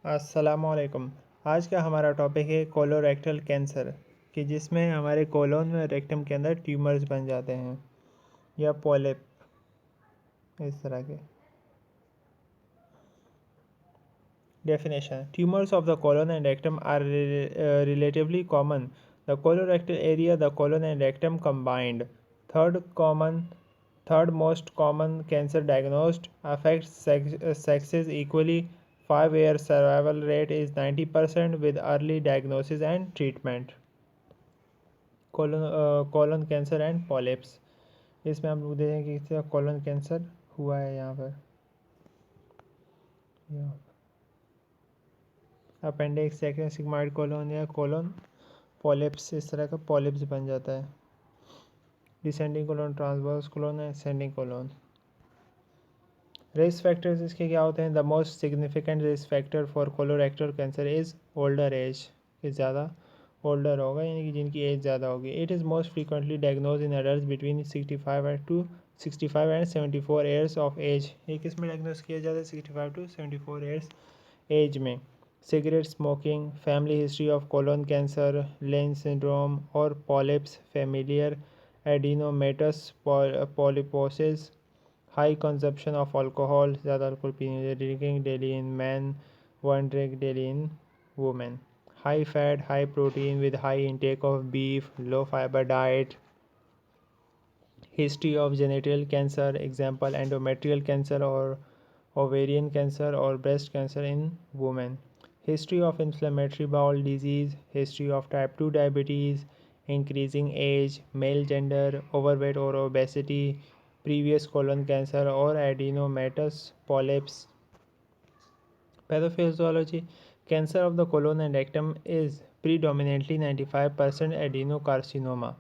अस्सलामुअलैकुम। आज का हमारा टॉपिक है कोलोरेक्टल कैंसर कि जिसमें हमारे कोलोन में रेक्टम के अंदर ट्यूमर्स बन जाते हैं या पॉलिप इस तरह के। Definition: tumours of the colon and rectum are relatively common. The colorectal area, the colon and rectum combined. Third most common cancer diagnosed, affects sexes equally. 5-year survival rate is 90% with early diagnosis and treatment. Colon cancer and polyps, इसमें हम लोग देखेंगे कि colon cancer हुआ है यहाँ पर। Appendix, second sigmoid colon या कोलन पॉलिप्स, इस तरह का पॉलिप्स बन जाता है। Descending colon, transverse colon, ascending colon. Risk factors इसके क्या होते हैं? The most significant risk factor for colorectal cancer is older age, कि ज़्यादा ओल्डर होगा यानी कि जिनकी एज ज़्यादा होगी। It is most frequently diagnose in adult between 65 and 74 years of age. ये किस में डायग्नोज किया जाता है? 65 to 74 ईयर्स एज में। Cigarette smoking, family history of colon cancer, lens syndrome और polyps, familial adenomatous polyposis, high consumption of alcohol, ज़्यादा alcohol पीने, drinking daily in man, 1 drink daily in women, high fat high protein with high intake of beef, low fibre diet, history of genital cancer, example endometrial cancer और ovarian cancer or breast cancer in women, history of inflammatory bowel disease, history of type 2 diabetes, increasing age, male gender, overweight or obesity, previous colon cancer or adenomatous polyps. Pathophysiology: cancer of the colon and rectum is predominantly 95% adenocarcinoma,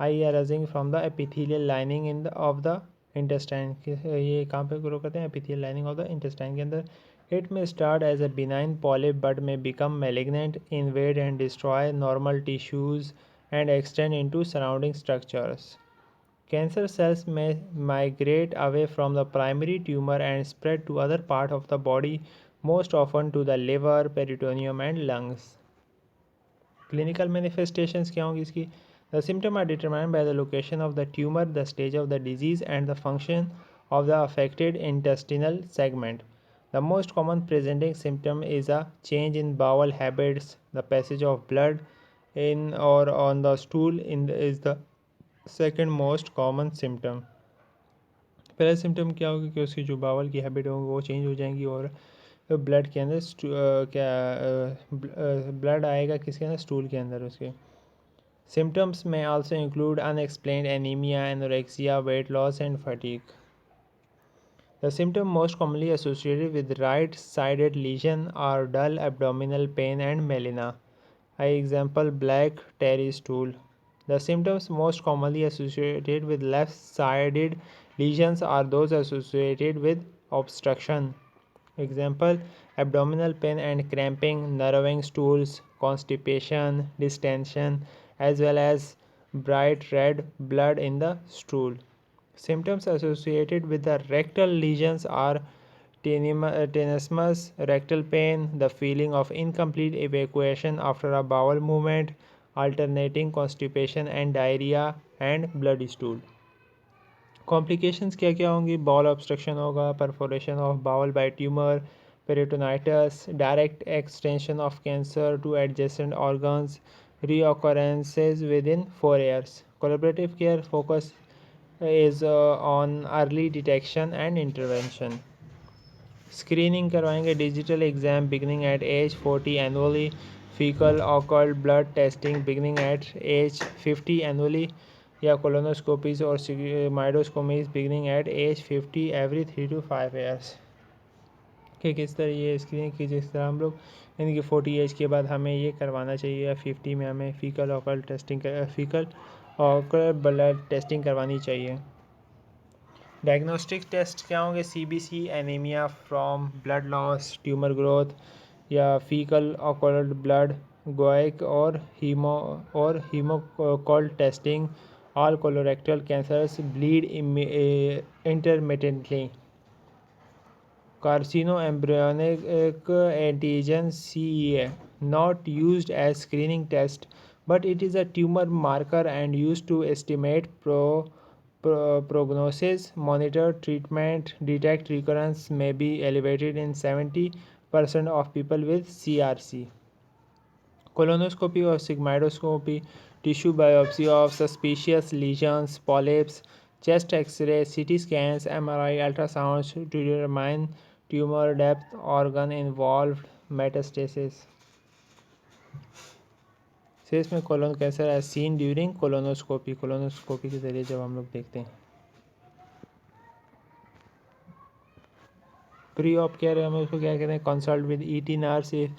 arising from the epithelial lining of the intestine. ये कहाँ पे grow करते हैं? Epithelial lining of the intestine के अंदर। It may start as a benign polyp but may become malignant, invade and destroy normal tissues and extend into surrounding structures. Cancer cells may migrate away from the primary tumour and spread to other part of the body, most often to the liver, peritoneum and lungs. Clinical manifestations क्या होंगी इसकी? The symptoms are determined by the location of the tumor, the stage of the disease, and the function of the affected intestinal segment. The most common presenting symptom is a change in bowel habits. The passage of blood in or on the stool is the second most common symptom. पहला symptom क्या होगा कि उसकी जो बावल की habit होगी वो change हो जाएंगी और ब्लड के अंदर ब्लड आएगा किसके अंदर? स्टूल के अंदर उसके। Symptoms may also include unexplained anemia, anorexia, weight loss, and fatigue. The symptoms most commonly associated with right-sided lesion are dull abdominal pain and melena. Example: black tarry stool. The symptoms most commonly associated with left-sided lesions are those associated with obstruction. Example: abdominal pain and cramping, narrowing stools, constipation, distension, as well as bright red blood in the stool. Symptoms associated with the rectal lesions are tenesmus, rectal pain, the feeling of incomplete evacuation after a bowel movement, alternating constipation and diarrhea, and bloody stool. Complications क्या क्या होंगी? Bowel obstruction होगा, perforation of bowel by tumour, peritonitis, direct extension of cancer to adjacent organs, reoccurrences within 4 years. Collaborative care focus is on early detection and intervention. Screening करवाएंगे, digital exam beginning at age 40 annually, faecal occult blood testing beginning at age 50 annually, या colonoscopies और sigmoidoscopies beginning at age 50 every 3 to 5 years। कि किस तरह ये screening की, जिस तरह हम लोग यानी कि 40 एज के बाद हमें ये करवाना चाहिए या 50 में हमें फीकल ऑकल्ट ब्लड टेस्टिंग करवानी चाहिए। डायग्नोस्टिक टेस्ट क्या होंगे? CBC, anaemia from blood loss, tumour growth, या फीकल ऑकल्ट ब्लड, गोएक और Hemoccult testing. All colorectal cancers bleed intermittently. carcinoembryonic antigen CEA, not used as screening test, but it is a tumor marker and used to estimate prognosis, monitor treatment, detect recurrence may be elevated in 70% of people with CRC. Colonoscopy or sigmoidoscopy, tissue biopsy of suspicious lesions, polyps, chest X-ray, CT scans, MRI, ultrasounds to determine tumor depth, organ involved, metastasis. से इसमें colon cancer as seen during colonoscopy के ज़रिए जब हम लोग देखते हैं pre op care हम उसको क्या कहते हैं consult with ET nurse if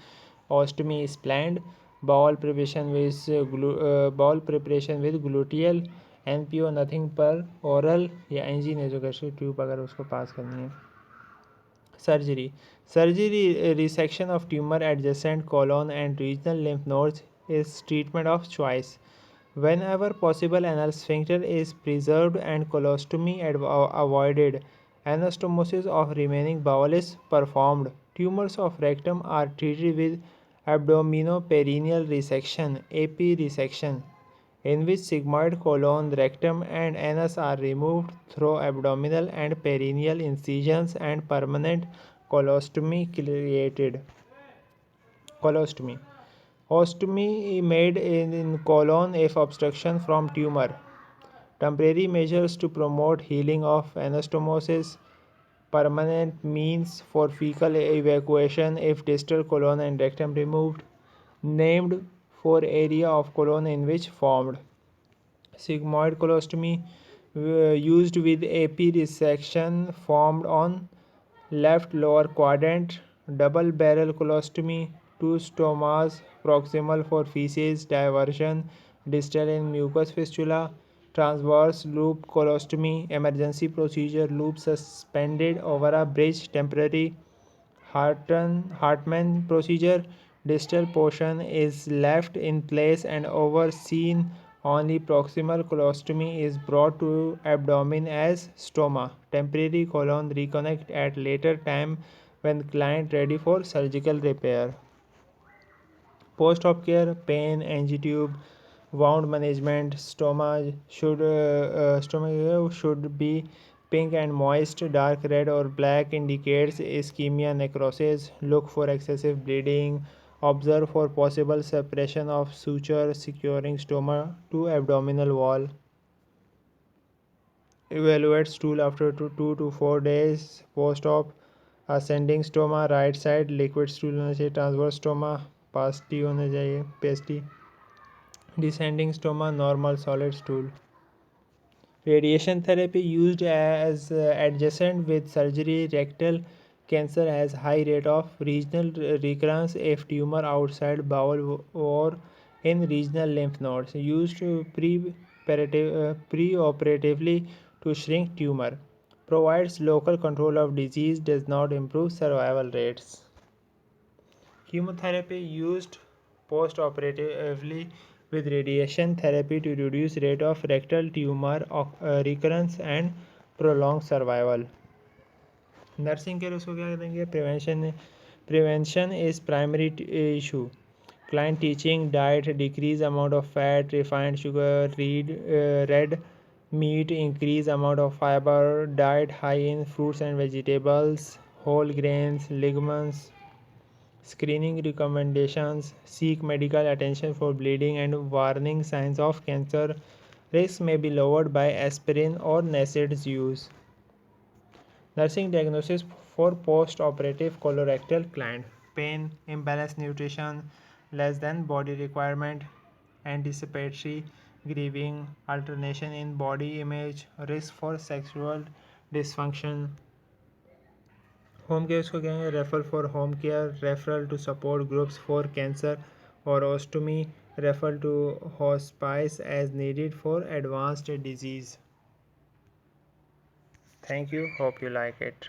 ostomy is planned bowel preparation with gluteal NPO nothing per oral या एनजी नेजोगैस्ट्रिक ट्यूब अगर उसको पास करनी है surgery resection of tumor adjacent colon and regional lymph nodes is treatment of choice. Whenever possible, anal sphincter is preserved and colostomy avoided. Anastomosis of remaining bowel is performed. Tumors of rectum are treated with abdominoperineal resection (AP resection), in which sigmoid colon, rectum, and anus are removed through abdominal and perineal incisions and permanent colostomy created. Colostomy. Ostomy made in colon if obstruction from tumor. Temporary measures to promote healing of anastomosis. Permanent means for fecal evacuation if distal colon and rectum removed. Named for area of colon in which formed. Sigmoid colostomy used with AP resection formed on left lower quadrant. Double barrel colostomy, two stomas proximal for feces diversion, distal in mucous fistula. Transverse loop colostomy, emergency procedure, loop suspended over a bridge, temporary. Hartmann procedure, distal portion is left in place and overseen. Only proximal colostomy is brought to abdomen as stoma. Temporary colon reconnect at later time when client ready for surgical repair. Post-op care, pain, angitube, wound management. Stomach should be pink and moist. Dark red or black indicates ischemia necrosis. Look for excessive bleeding. Observe for possible separation of suture securing stoma to abdominal wall. Evaluate stool after 2 to 4 days post-op. Ascending stoma right side, liquid stool होना चाहिए. Transverse stoma pasty होना चाहिए, pasty. Descending stoma normal solid stool. Radiation therapy used as adjacent with surgery. Rectal cancer has high rate of regional recurrence if tumor outside bowel or in regional lymph nodes. Used preoperatively to shrink tumor. Provides local control of disease, does not improve survival rates. Chemotherapy used post-operatively with radiation therapy to reduce rate of rectal tumor recurrence and prolong survival. Nursing care उसको क्या देंगे? Prevention is primary issue. Client teaching, diet, decrease amount of fat, refined sugar, red meat, increase amount of fiber, diet high in fruits and vegetables, whole grains, legumes. Screening recommendations, seek medical attention for bleeding and warning signs of cancer. Risk may be lowered by aspirin or NSAIDs use. Nursing diagnosis for post-operative colorectal client. Pain, imbalanced nutrition, less than body requirement, anticipatory grieving, alternation in body image, risk for sexual dysfunction. Home care उसको कहेंगे refer for home care, referral to support groups for cancer और ostomy, refer to hospice as needed for advanced disease. Thank you. Hope you like it.